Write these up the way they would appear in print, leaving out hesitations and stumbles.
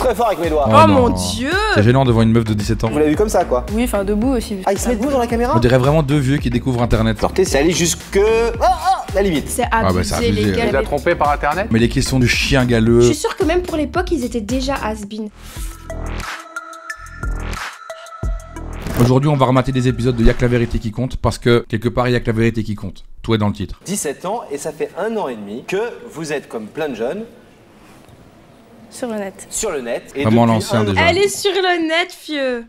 très fort avec mes doigts. Oh mon dieu. C'est gênant devant une meuf de 17 ans. Vous l'avez vu comme ça quoi? Oui, enfin debout aussi. Ah, il se met debout dans la caméra? On dirait vraiment deux vieux qui découvrent internet. Flirter, c'est aller jusque... la limite. C'est abusé, c'est abusé, les ouais. gars. Tu l'as trompé par internet? Mais les questions du chien galeux. Je suis sûre que même pour l'époque, ils étaient déjà has-been. Aujourd'hui, on va remater des épisodes de Y'a que la vérité qui compte parce que quelque part, Y'a que la vérité qui compte. Tout est dans le titre. 17 ans et ça fait 1 an et demi que vous êtes comme plein de jeunes Sur le net. sur le net. Et Vraiment depuis l'ancien, un déjà. Elle est sur le net, fieu.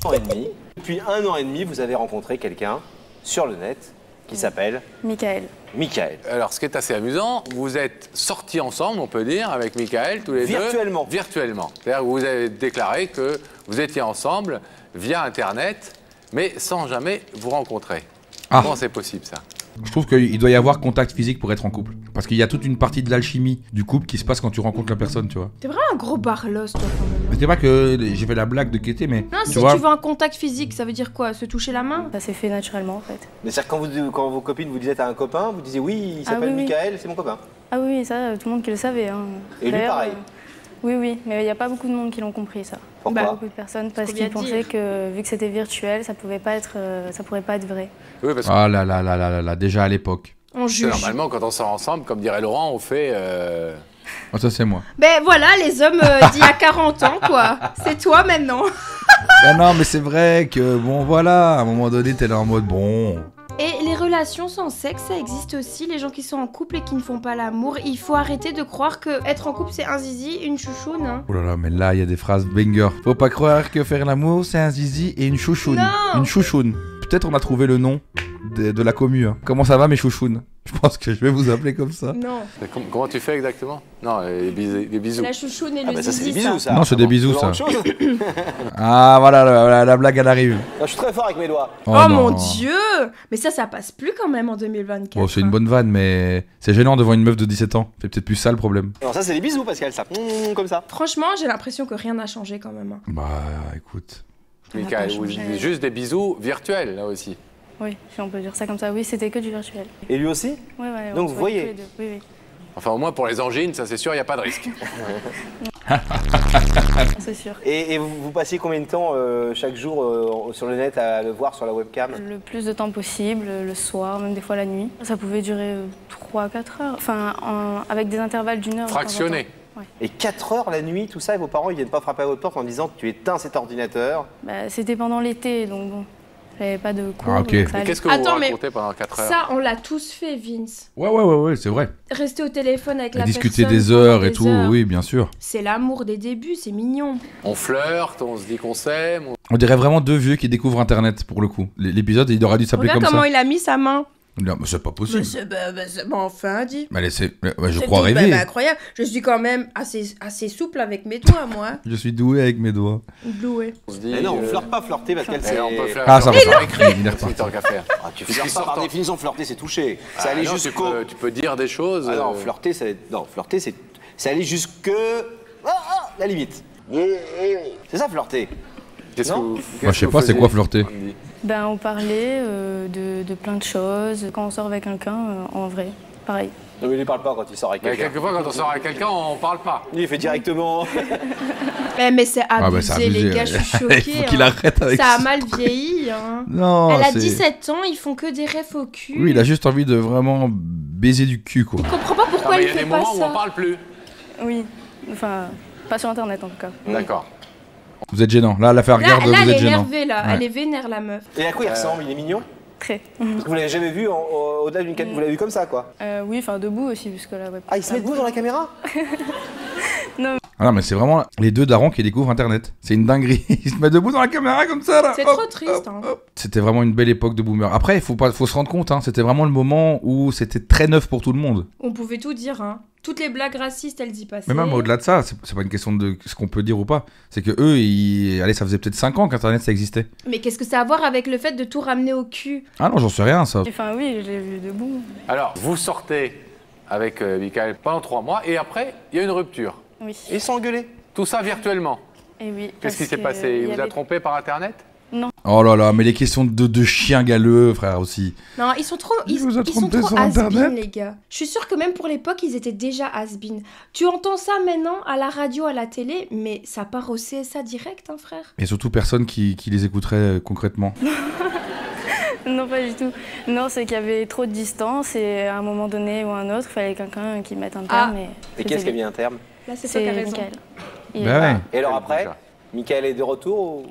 an et demi, depuis 1 an et demi, vous avez rencontré quelqu'un sur le net qui s'appelle Michael. Michael. Alors, ce qui est assez amusant, vous êtes sortis ensemble, on peut dire, avec Michael, tous les Virtuellement. deux. Virtuellement. C'est-à-dire que vous avez déclaré que vous étiez ensemble via Internet, mais sans jamais vous rencontrer. Ah. Comment c'est possible, ça? Je trouve qu'il doit y avoir contact physique pour être en couple. Parce qu'il y a toute une partie de l'alchimie du couple qui se passe quand tu rencontres la personne, tu vois. T'es vraiment un gros barlos, toi, quand même. C'était pas que j'ai fait la blague de Kété, mais Non, si tu vois, tu veux un contact physique, ça veut dire quoi? Se toucher la main? Ça s'est fait naturellement en fait. Mais c'est-à-dire que quand vos copines vous disaient t'as un copain, vous disiez oui, il s'appelle oui, oui. Michael, c'est mon copain. Ah oui, ça, tout le monde qui le savait. Hein. Et lui, D'ailleurs, pareil. Oui, oui, mais il n'y a pas beaucoup de monde qui l'ont compris ça. Pourquoi? Beaucoup de personnes parce qu'on vient qu'ils de pensaient dire. que vu que c'était virtuel, ça pourrait pas être vrai. Oui, parce que ah là là là là là là, déjà à l'époque. On juge. normalement, quand on sort ensemble, comme dirait Laurent, on fait... Ah, ça c'est moi. Ben voilà, les hommes d'il y a 40 ans, quoi. C'est toi maintenant. Ah non, mais c'est vrai que bon voilà, à un moment donné, t'es là en mode bon. Et les relations sans sexe, ça existe aussi. Les gens qui sont en couple et qui ne font pas l'amour. Il faut arrêter de croire que être en couple, c'est un zizi, une chouchoune. Hein. Oh là là, mais là, il y a des phrases banger. Faut pas croire que faire l'amour, c'est un zizi et une chouchoune. Non. Une chouchoune. Peut-être on a trouvé le nom de la commu. Hein. Comment ça va, mes chouchounes? Je pense que je vais vous appeler comme ça. Non. Comment tu fais exactement? Non, les bisous. La chouchoune et Ah le bah ça c'est zizi, des bisous ça. Non, c'est des bisous, ça. Autre chose. Ah voilà, la blague, elle arrive. Je suis très fort avec mes doigts. Oh, non. mon dieu. Mais ça passe plus quand même en 2024. Bon, c'est une bonne vanne, mais c'est gênant devant une meuf de 17 ans. C'est peut-être plus ça le problème. Alors ça c'est des bisous Pascal, ça. Comme ça. Franchement, j'ai l'impression que rien n'a changé quand même. Hein. Bah, écoute. Michael, Ça n'a pas vous changé. dites juste des bisous virtuels, là aussi. Oui, si on peut dire ça comme ça. Oui, c'était que du virtuel. Et lui aussi? Ouais, ouais, Donc on se vous voyait voyez. tous les deux. Oui, oui. Enfin, au moins pour les angines, ça c'est sûr, il n'y a pas de risque. C'est sûr. Et vous passiez combien de temps chaque jour sur le net à le voir sur la webcam? Le plus de temps possible, le soir, même des fois la nuit. Ça pouvait durer 3-4 heures. Enfin, avec des intervalles d'une heure. de temps en temps. Fractionné. Et 4 heures la nuit, tout ça, et vos parents ils viennent pas frapper à votre porte en disant tu éteins cet ordinateur? Bah, c'était pendant l'été, donc bon. J'avais pas de cours. Ah, ok. donc ça Mais allait. qu'est-ce que vous Attends, mais racontez pendant 4 heures? Ça, on l'a tous fait, Vince. Ouais, c'est vrai. Rester au téléphone avec Et la discuter personne des pendant heures et des tout, heures. oui, bien sûr. C'est l'amour des débuts, c'est mignon. On flirte, on se dit qu'on s'aime. On dirait vraiment deux vieux qui découvrent internet pour le coup. L'épisode, il aurait dû s'appeler Regarde comme comment ça. il a mis sa main. Non, mais c'est pas possible. C'est enfin dit. Mais je C'est crois tout, rêver. incroyable. Je suis quand même assez souple avec mes doigts, moi. Je suis doué avec mes doigts. Bloué. On se dit, Mais non, on flirte pas, flirter Pascal, c'est... on peut flirter. Ah, ça va, ça va. écrit, Il est reparti. c'est tant qu'à faire. Ah, tu flirtes pas par définition, flirter c'est toucher. C'est aller non, jusqu'au... tu peux dire des choses. Ah non, flirter c'est aller jusque... la limite. C'est ça flirter. Qu'est-ce que Non. vous, Moi, je sais pas, c'est quoi flirter? Ben, on parlait de plein de choses. Quand on sort avec quelqu'un, en vrai, pareil. Non mais il parle pas quand il sort avec Mais quelqu'un. quelquefois, quand on sort avec quelqu'un, on parle pas. Lui il fait directement... Mais c'est abusé, c'est abusé, les gars, ouais. je suis choquée. Il faut qu'il hein. arrête avec Ça ça. a mal vieilli. Hein. Non, Elle a c'est- 17 ans, ils font que des refs au cul. Oui, il a juste envie de vraiment baiser du cul, quoi. Je comprends pas Non, pourquoi mais il il y a fait des pas moments où ça. on parle plus. Oui, enfin, pas sur Internet en tout cas. D'accord. Vous êtes gênant. Là, l'affaire Là, regarde, là, vous elle êtes est gênant. énervée, là. Ouais. Elle est vénère, la meuf. Et à quoi il ressemble? Il est mignon? Très. Parce que vous l'avez jamais vu au-delà d'une canne, vous l'avez vu comme ça quoi? Oui, enfin debout aussi, puisque la web. Ah il se met debout dans la caméra? Ah non, mais c'est vraiment les deux darons qui découvrent internet. C'est une dinguerie. Ils se mettent debout dans la caméra comme ça, là. C'est Hop, trop triste. Hein. C'était vraiment une belle époque de boomer. Après, faut se rendre compte, hein, c'était vraiment le moment où c'était très neuf pour tout le monde. On pouvait tout dire. Hein. Toutes les blagues racistes, elles y passaient. Mais même au-delà de ça, c'est pas une question de ce qu'on peut dire ou pas. C'est que eux, allez, ça faisait peut-être 5 ans qu'Internet ça existait. Mais qu'est-ce que ça a à voir avec le fait de tout ramener au cul? Ah non, j'en sais rien, ça. Enfin, oui, je l'ai vu debout. Alors, vous sortez avec Michael pendant 3 mois et après, il y a une rupture. Oui. Et ils sont engueulés. Tout ça virtuellement. Et oui. Qu'est-ce qui parce s'est que passé? Il y vous a avait- trompé par Internet? Non. Oh là là, mais les questions de chiens galeux, frère, aussi. Non, ils sont trop, Il vous a ils sont trompé trop sur has-been, Internet les gars. Je suis sûre que même pour l'époque, ils étaient déjà has-been. Tu entends ça maintenant à la radio, à la télé, mais ça part au CSA direct, hein, frère. Et surtout personne qui les écouterait concrètement. Non, pas du tout. Non, c'est qu'il y avait trop de distance et à un moment donné ou à un autre, il fallait quelqu'un qui mette un terme. Et qui est-ce qui a mis un terme? Là, c'est toi qui as raison. Mickaël. Bah ouais. Et alors après, Mickaël est de retour ou...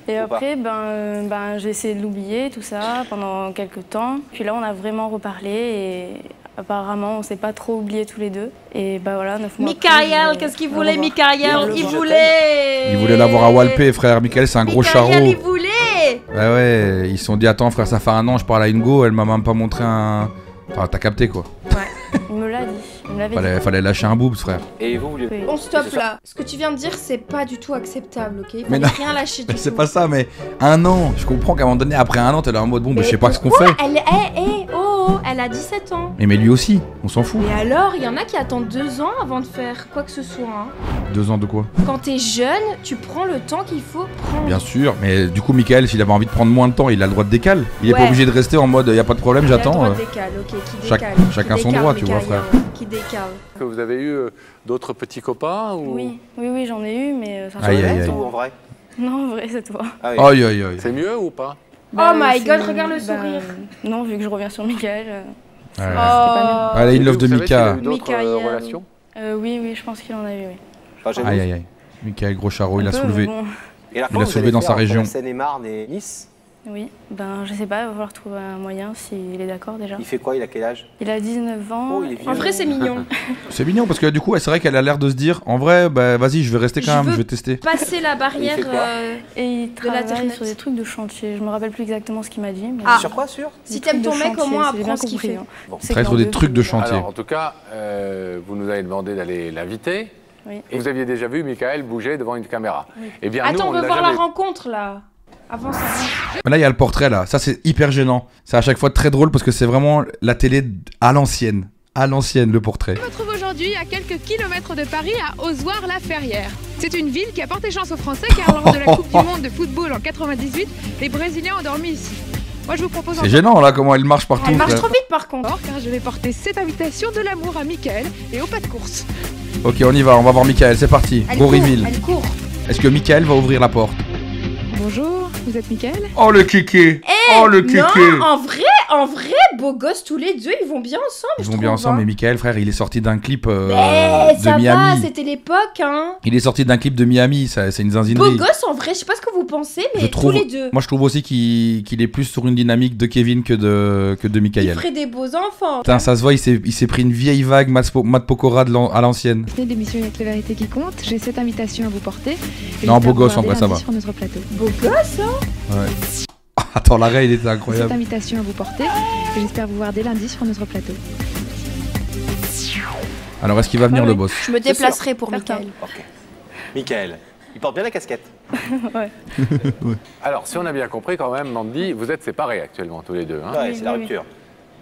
Et Ou pas après, j'ai essayé de l'oublier, tout ça, pendant quelques temps. Puis là, on a vraiment reparlé et apparemment, on s'est pas trop oubliés tous les deux. Et bah voilà, 9 mois Mickaël, qu'est-ce qu'il voulait, Mickaël? Il voulait l'avoir à Walpé, frère. Mickaël, c'est un gros charreau. Mickaël, il voulait. Ouais, ils se sont dit, attends, frère, ça fait un an, je parle à une go, elle m'a même pas montré un... Enfin, t'as capté, quoi. Ouais, il me l'a dit. Il me l'avait dit. Fallait lâcher un boobs, frère. Et vous voulez... On stoppe là. Ce que tu viens de dire, c'est pas du tout acceptable, ok? Il Mais fallait non. rien lâcher du Mais tout. c'est pas ça, mais un an. Je comprends qu'à un moment donné, après un an, t'es là en mode, bon, bah, je sais pas ce qu'on fait. Elle elle a 17 ans. Mais lui aussi, on s'en fout. Et alors, il y en a qui attendent 2 ans avant de faire quoi que ce soit. Hein. 2 ans de quoi? Quand t'es jeune, tu prends le temps qu'il faut prendre. Bien sûr, mais du coup, Mickaël, s'il avait envie de prendre moins de temps, il a le droit de décaler. Il est Ouais. pas obligé de rester en mode, y a pas de problème, Il a le j'attends. droit de décale, ok, qui chaque- décale. chacun Qui son décale, droit, tu vois, Mickaël, frère. Qui décale. Que vous avez eu d'autres petits copains ou... Oui, j'en ai eu, mais ça Aïe, aïe, aïe. Ou en vrai? Non, en vrai, c'est toi. Ah oui. Aïe, aïe, aïe. C'est mieux ou pas? Oh my c'est- god, regarde le sourire. Non, vu que je reviens sur Mickaël. Ouais. Oh. Allez, une love Vous de savez s'il a Mika. eu d'autres Mickaël. relations? Oui, je pense qu'il en a eu, oui. Pas jaloux. Aïe, aïe, aïe. Mickaël, gros charreau, il Un a peu, soulevé. mais bon. Et là, Il a comment vous soulevé allez dans faire sa entre région. la Seine-et-Marne et Nice? Oui, je sais pas, il va falloir trouver un moyen s'il est d'accord déjà. Il fait quoi? Il a quel âge? Il a 19 ans. Oh, il est vieux. En vrai, c'est mignon. C'est mignon parce que du coup, c'est vrai qu'elle a l'air de se dire, en vrai, bah vas-y, je vais rester quand Je même, veux je vais tester. Passer la barrière. Il fait quoi Et il travaille l'Internet. sur des trucs de chantier. Je me rappelle plus exactement ce qu'il m'a dit. Mais Ah. Sur quoi? Sur? Si t'aimes ton mec, au moins apprends ce qu'il fait. Bon. C'est Travaille sur des trucs de chantier. Alors, en tout cas, vous nous avez demandé d'aller l'inviter. Oui. Et vous aviez déjà vu Mickaël bouger devant une caméra. Eh bien, Attends, nous, on veut l'a voir jamais... la rencontre là. Avant ça. Mais là, il y a le portrait là. Ça, c'est hyper gênant. C'est à chaque fois très drôle parce que c'est vraiment la télé à l'ancienne. À l'ancienne, le portrait. On se retrouve aujourd'hui à quelques kilomètres de Paris, à Ozoir-la-Ferrière. C'est une ville qui a porté chance aux Français car lors de la Coupe du Monde de football en 98, les Brésiliens ont dormi ici. Moi je vous propose C'est gênant là, comment il marche partout. Elle marche frère. trop vite par contre. encore car je vais porter cette invitation de l'amour à Mickaël et au pas de course. Ok, on y va, on va voir Mickaël, c'est parti. Elle Go court, reveal. elle court. Est-ce que Mickaël va ouvrir la porte? Bonjour, vous êtes Mickaël? Oh le kiki. Oh le kiki. Non, en vrai, beaux gosses tous les deux, ils vont bien ensemble. Ils je vont bien trouve, ensemble, hein. mais Mickaël, frère, il est sorti d'un clip Mais de ça va, Miami. c'était l'époque, hein. Il est sorti d'un clip de Miami, ça, c'est une Beaux zinzinerie. gosses, en vrai, je sais pas ce que vous pensez, mais Je trouve, tous les deux. moi je trouve aussi qu'il est plus sur une dynamique de Kevin que de Ils Mickaël. feraient des beaux enfants. Putain, ça se voit, il s'est pris une vieille vague Matt Pokora à l'ancienne. Venez d'émission avec la vérité qui compte, j'ai cette invitation à vous porter. Et Non, j'espère beau gosse, pouvoir en vrai, ça lundi va. sur notre plateau. Beaux gosses, hein. Attends, l'arrêt, il était Cette incroyable. invitation à vous porter et j'espère vous voir dès lundi sur notre plateau. Alors, est-ce qu'il va venir Ouais, le ouais. boss? Je me déplacerai pour Certain. Mickaël. Ok. Mickaël, il porte bien la casquette. Alors, si on a bien compris quand même, Mandy, vous êtes séparés actuellement tous les deux. Hein. Ouais, Oui, c'est la oui, rupture.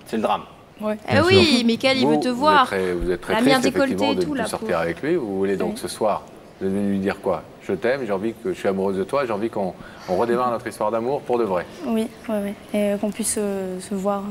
C'est le drame. Eh oui, Mickaël, il veut te voir. Vous êtes très Elle a mis un triste, décolleté effectivement, et de tout, ne la plus sortir pauvre. avec lui. Vous voulez donc Oui. ce soir de lui dire quoi? Je t'aime, j'ai envie que je suis amoureuse de toi, j'ai envie qu'on redémarre notre histoire d'amour pour de vrai. Oui. Et qu'on puisse se voir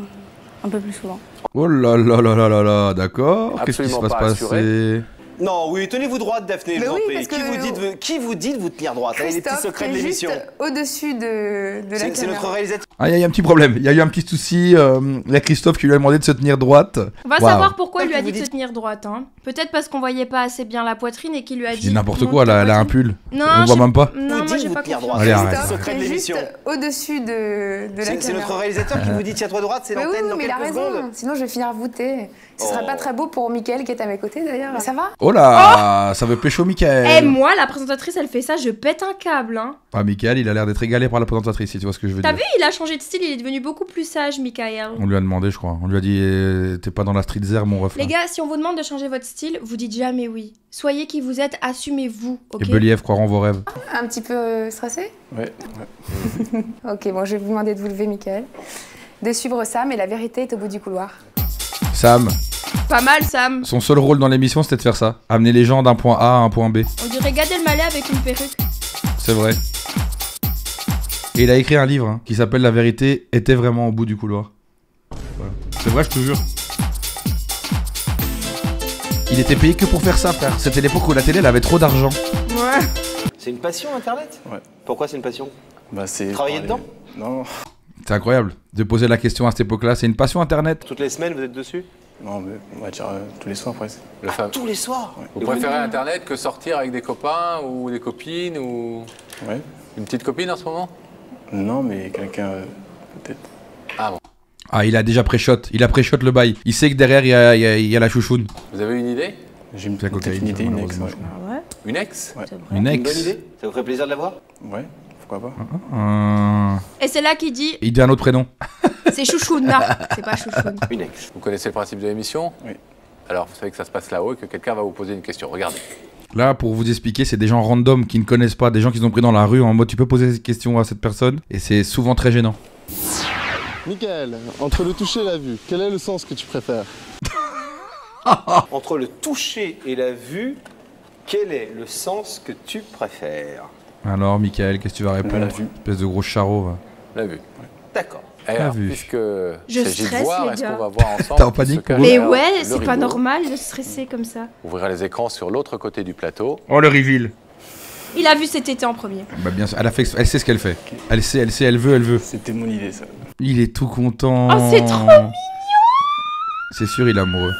un peu plus souvent. Oh là là là là là là, d'accord. Qu'est-ce qui se Absolument passe pas passer? Non, oui, tenez-vous droite, Daphné, je Mais vous en oui, prie. parce que- Qui vous dit de vous tenir droite? Allez, les petits Christophe, secrets de qui est l'émission. juste au-dessus de la C'est caméra. notre réalisateur. Ah, il y a eu un petit problème. Il y a eu un petit souci. Il y a Christophe qui lui a demandé de se tenir droite. On va Waouh. savoir pourquoi il lui a Vous dit de dites- se tenir droite. Hein. Peut-être parce qu'on voyait pas assez bien la poitrine et qu'il lui a Je dit. dis n'importe monte quoi, ta elle a un poitrine. pull. Non, On voit j'ai- même pas. Non, Vous moi dit j'ai de vous pas tenir confiance. droite. Allez, arrête. Christophe, Secret de qui est l'émission. juste au-dessus de la C'est caméra. notre réalisateur qui vous dit tiens-toi droite, c'est Mais oui, l'antenne dans mais il a quelques raison. secondes. Sinon, je vais finir voûtée. Ce sera Oh. pas très beau pour Mickaël qui est à mes côtés d'ailleurs. Ça va? Oh là, ça veut pécho Mickaël. Eh, moi, la présentatrice, elle fait ça, je pète un câble. Hein. Ah, Mickaël, il a l'air d'être égalé par la présentatrice, si tu vois ce que je veux T'as dire. vu, il a changé de style, il est devenu beaucoup plus sage, Mickaël. On lui a demandé, je crois. On lui a dit, t'es pas dans la street zer, mon ref. Les gars, si on vous demande de changer votre style, vous dites jamais oui. Soyez qui vous êtes, assumez-vous, ok? Et Believ croiront vos rêves. Un petit peu stressé? Ouais. Ok, bon, je vais vous demander de vous lever, Mickaël. De suivre Sam et la vérité est au bout du couloir. Sam, Pas mal, Sam. son seul rôle dans l'émission, c'était de faire ça. Amener les gens d'un point A à un point B. On dirait Gad Elmaleh avec une perruque. C'est vrai. Et il a écrit un livre hein, qui s'appelle La vérité était vraiment au bout du couloir. Voilà. C'est vrai, je te jure. Il était payé que pour faire ça, frère. C'était l'époque où la télé elle avait trop d'argent. Ouais. C'est une passion Internet? Ouais. Pourquoi c'est une passion? Bah, c'est. Travailler dedans? Non. C'est incroyable de poser la question à cette époque-là. C'est une passion Internet. Toutes les semaines vous êtes dessus? Non, mais on va dire tous les soirs presque. Tous les soirs? Ouais. Vous préférez Internet que sortir avec des copains ou des copines ou Ouais. une petite copine en ce moment? Non, mais quelqu'un peut-être. Ah bon. Ah, il a déjà pré-shot. Il a pré-shot le bail. Il sait que derrière, il y a la chouchoune. Vous avez une idée? J'ai une C'est la cocaïne, petite idée, ça, une ex. malheureusement. Ouais. Une ex? Ouais. Une Une ex. bonne idée? Ça vous ferait plaisir de la voir? Ouais, pourquoi pas. Et c'est là qu'il dit Il dit un autre prénom. c'est Chouchoune. Non, c'est pas Chouchoune. Une ex. Vous connaissez le principe de l'émission? Oui. Alors, vous savez que ça se passe là-haut et que quelqu'un va vous poser une question. Regardez. Là, pour vous expliquer, c'est des gens random qui ne connaissent pas, des gens qu'ils ont pris dans la rue en mode tu peux poser cette question à cette personne. Et c'est souvent très gênant. Michael, entre le toucher et la vue, quel est le sens que tu préfères? Entre le toucher et la vue, quel est le sens que tu préfères? Alors, Michael, qu'est-ce que tu vas répondre? La vue. Espèce de gros charreau. Va. La vue. D'accord. Et La alors, vue. puisque Je il s'agit de stresse, voir, les est-ce gars. qu'on va voir ensemble? T'es en qui panique se cache Mais derrière ouais, le c'est pas rideau. normal de stresser comme ça. Ouvrira les écrans sur l'autre côté du plateau. Oh, le reveal. Il a vu cet été en premier. Bah, bien sûr, elle sait ce qu'elle fait. Elle sait, elle veut. C'était mon idée, ça. Il est tout content. Oh, c'est trop mignon. C'est sûr, il est amoureux.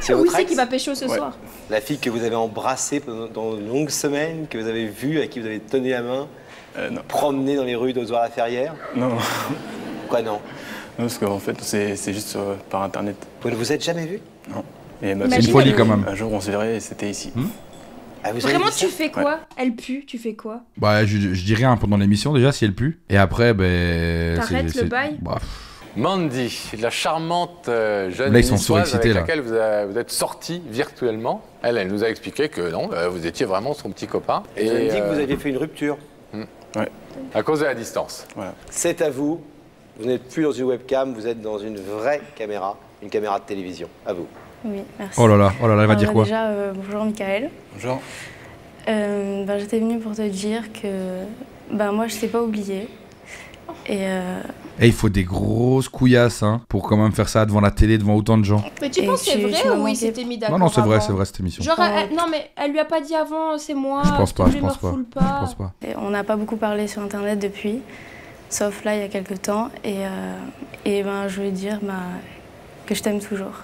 C'est Oui, votre c'est ex? qui va pécho ce Ouais. soir. La fille que vous avez embrassée pendant une longue semaine, que vous avez vue, à qui vous avez tenu la main, Non. promener dans les rues d'Ozoir-la-Ferrière? Non, Quoi non? non, parce qu'en fait, c'est juste par internet. Vous ne vous êtes jamais vus? Non. Et elle m'a Imagine, C'est une folie elle- quand même. Un jour, on se verrait et c'était ici. Ah, vous avez Vraiment, dit ça? tu fais quoi? Elle pue, tu fais quoi? Bah, je dis rien pendant l'émission déjà si elle pue. Et après, ben. T'arrêtes le bail Bah, Mandy, la charmante jeune Là, ils sont niçoise surexcités, avec là. laquelle vous êtes sorti virtuellement. Elle nous a expliqué que non, vous étiez vraiment son petit copain. Vous avez dit que vous aviez fait une rupture. À cause de la distance. Voilà. C'est à vous. Vous n'êtes plus dans une webcam, vous êtes dans une vraie caméra, une caméra de télévision. À vous. Oui, merci. oh là là, elle va Alors, dire quoi? Déjà, bonjour Michael. Bonjour. J'étais venue pour te dire que moi, je t'ai pas oublié. Et Et il faut des grosses couillasses hein, pour quand même faire ça devant la télé, devant autant de gens. Mais tu Et penses que c'est tu vrai m'as ou il manqué. s'était mis d'accord? Non, c'est vrai, avant cette émission. Genre, non, mais elle lui a pas dit avant, c'est moi. Je pense s'il te pas, plaît, je me pense pas. refoule Je pense pas. Et on n'a pas beaucoup parlé sur Internet depuis, sauf là, il y a quelques temps. Et je voulais dire que je t'aime toujours.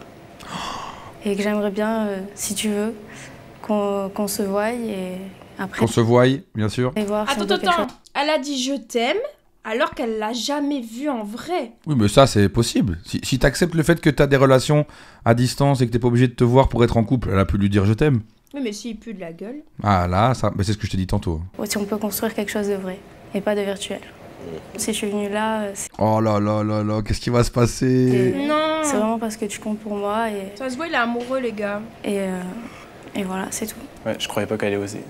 Et que j'aimerais bien, si tu veux, qu'on se voie et après... Qu'on se voie, bien sûr. Et voir si on Attends, peut quelque attends. chose. Elle a dit je t'aime alors qu'elle l'a jamais vu en vrai. Oui, mais ça, c'est possible. Si t'acceptes le fait que t'as des relations à distance et que t'es pas obligé de te voir pour être en couple, elle a pu lui dire je t'aime. Oui, mais s'il pue de la gueule. Ah là, ça, c'est ce que je t'ai dit tantôt. Si on peut construire quelque chose de vrai et pas de virtuel. Si je suis venue là, Oh là là là là, qu'est-ce qui va se passer? Non. c'est vraiment parce que tu comptes pour moi Ça se voit, il est amoureux, les gars. et voilà, c'est tout. Ouais, je croyais pas qu'elle allait oser.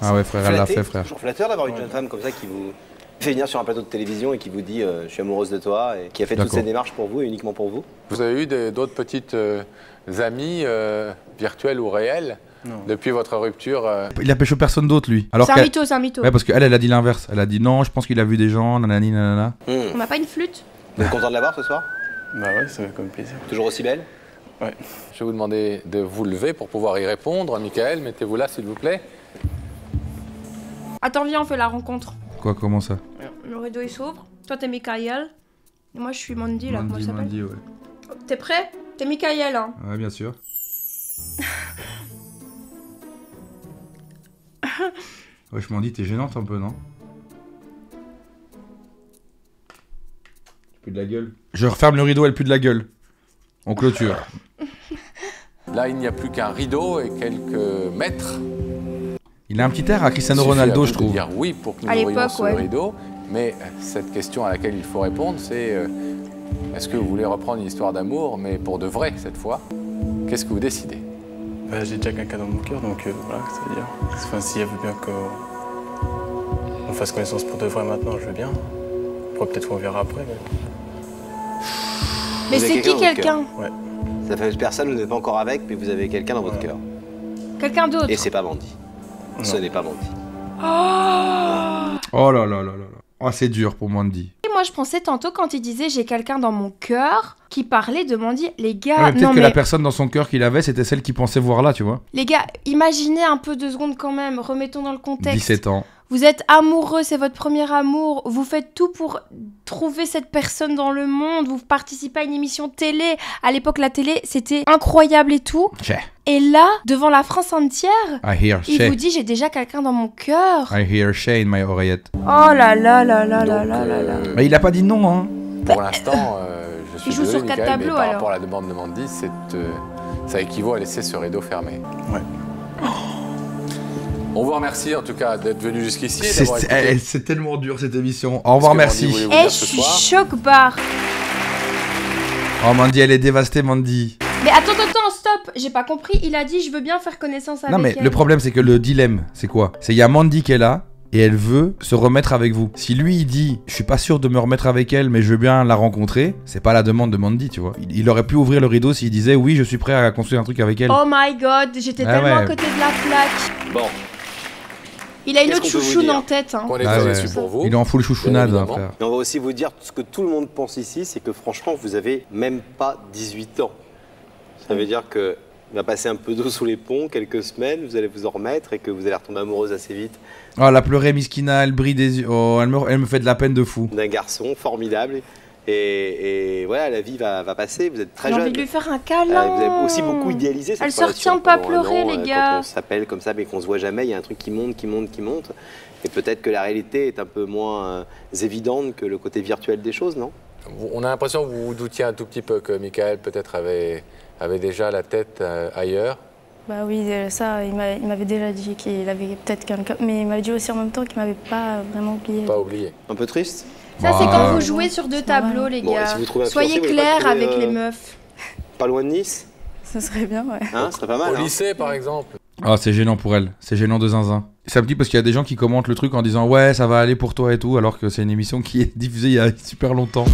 Ah ouais, frère, elle l'a Flatté, fait, frère. toujours flatteur d'avoir une jeune femme comme ça qui vous fait venir sur un plateau de télévision et qui vous dit je suis amoureuse de toi et qui a fait toutes D'accord. ces démarches pour vous et uniquement pour vous. Vous avez eu d'autres petites amies virtuelles ou réelles Non. depuis votre rupture Il a pécho personne d'autre, lui. Alors C'est un qu'elle- mytho, c'est un mytho. Ouais, parce qu'elle, elle a dit l'inverse. Elle a dit non, je pense qu'il a vu des gens, nanani, nanana. On n'a pas une flûte? Vous êtes content de la voir ce soir? Bah ouais, ça fait comme plaisir. Toujours aussi belle? Je vais vous demander de vous lever pour pouvoir y répondre. Michael, mettez-vous là, s'il vous plaît. Attends, viens, on fait la rencontre. Quoi, comment ça? Le rideau, il s'ouvre. Toi, t'es Michael. Et moi, je suis Mandy, là. Comment ça s'appelle? Mandy, ouais. T'es prêt? T'es Michael, hein? Ouais, bien sûr. Ouais, je m'en dis, t'es gênante un peu, non? Plus de la gueule. Je referme le rideau, elle pue de la gueule. On clôture. Là, il n'y a plus qu'un rideau et quelques mètres. Il a un petit air à Cristiano Il suffit à Ronaldo, vous je de trouve. dire oui pour que nous À ouvrions l'époque, ce ouais. rideau. Mais cette question à laquelle il faut répondre, c'est est-ce que vous voulez reprendre une histoire d'amour, mais pour de vrai cette fois? Qu'est-ce que vous décidez? Bah, j'ai déjà quelqu'un dans mon cœur, donc voilà, ça veut dire. Enfin, si elle veut bien qu'on fasse connaissance pour de vrai maintenant, je veux bien. Après, peut-être qu'on verra après. Mais Vous avez c'est qui quelqu'un dans quelqu'un? Ouais. Ça fait personne, vous n'êtes pas encore avec, mais vous avez quelqu'un dans votre cœur. Quelqu'un d'autre. Et c'est pas Mandy. Ce Non. n'est pas Mandy. Oh là là là là là. Oh, c'est dur pour Mandy. Et moi, je pensais tantôt quand il disait j'ai quelqu'un dans mon cœur qui parlait de Mandy. Les gars, Ouais, peut-être non que mais la personne dans son cœur qu'il avait, c'était celle qui pensait voir là, tu vois. les gars, imaginez un peu 2 secondes quand même. Remettons dans le contexte. 17 ans. Vous êtes amoureux, c'est votre premier amour. Vous faites tout pour trouver cette personne dans le monde. Vous participez à une émission télé. À l'époque, la télé, c'était incroyable et tout. Che. Et là, devant la France entière, I hear il Shay. vous dit j'ai déjà quelqu'un dans mon cœur. I hear Shay in my oreillette. Oh là là là là là Donc, là là là. Mais il a pas dit non, hein. Pour l'instant, je suis Il joue désolé, sur 4 Michael, tableaux, mais par alors. rapport à la demande de Mandy, ça équivaut à laisser ce rideau fermé. Ouais. On vous remercie en tout cas d'être venu jusqu'ici et d'avoir écouté. C'est tellement dur cette émission. Au revoir, Qu'est-ce que Mandy merci. voulait vous Eh, dire je ce suis soir choc-barre. Oh, Mandy, elle est dévastée, Mandy. Mais attends, stop. J'ai pas compris. Il a dit je veux bien faire connaissance avec Non, mais elle. le problème, c'est que le dilemme, c'est quoi? C'est il y a Mandy qui est là. Et elle veut se remettre avec vous. Si lui il dit je suis pas sûr de me remettre avec elle mais je veux bien la rencontrer, c'est pas la demande de Mandy, tu vois. Il aurait pu ouvrir le rideau s'il disait oui je suis prêt à construire un truc avec elle. Oh my god, j'étais Ah tellement ouais. à côté de la plaque. Bon, Il a une Qu'est-ce autre qu'on peut vous chouchoune dire en tête. Hein. On est Ah très ouais. déçus pour vous. Il est en full chouchounade, Bien hein, évidemment. frère. mais on va aussi vous dire ce que tout le monde pense ici, c'est que franchement, vous avez même pas 18 ans. Ça veut dire que il va passer un peu d'eau sous les ponts, quelques semaines, vous allez vous en remettre et que vous allez retomber amoureuse assez vite Oh, elle a pleuré, Miskina, elle brille des yeux. Oh, elle me fait de la peine de fou. d'un garçon formidable. Et voilà, la vie va passer, vous êtes très J'ai jeune. envie de lui faire un câlin. Vous avez aussi beaucoup idéalisé cette Elle se relation retient de pas pendant un pleurer, an, les gars. Quand on s'appelle comme ça mais qu'on se voit jamais, il y a un truc qui monte. Et peut-être que la réalité est un peu moins évidente que le côté virtuel des choses, non? On a l'impression que vous vous doutiez un tout petit peu que Michael peut-être avait déjà la tête ailleurs. Bah oui, ça, il m'avait déjà dit qu'il avait peut-être quelqu'un, mais il m'a dit aussi en même temps qu'il m'avait pas vraiment oublié. Pas oublié. Un peu triste? Ça, c'est quand Ah. vous jouez sur 2 tableaux, les Bon, gars. et si vous trouvez un Soyez fiancé, vous voulez pas clairs trouver, avec les meufs. Pas loin de Nice? Ce serait bien, ouais. Hein, ce serait pas mal. Au hein. lycée, par exemple. Oh, c'est gênant pour elle. C'est gênant de zinzin. Ça me dit parce qu'il y a des gens qui commentent le truc en disant ouais ça va aller pour toi et tout alors que c'est une émission qui est diffusée il y a super longtemps.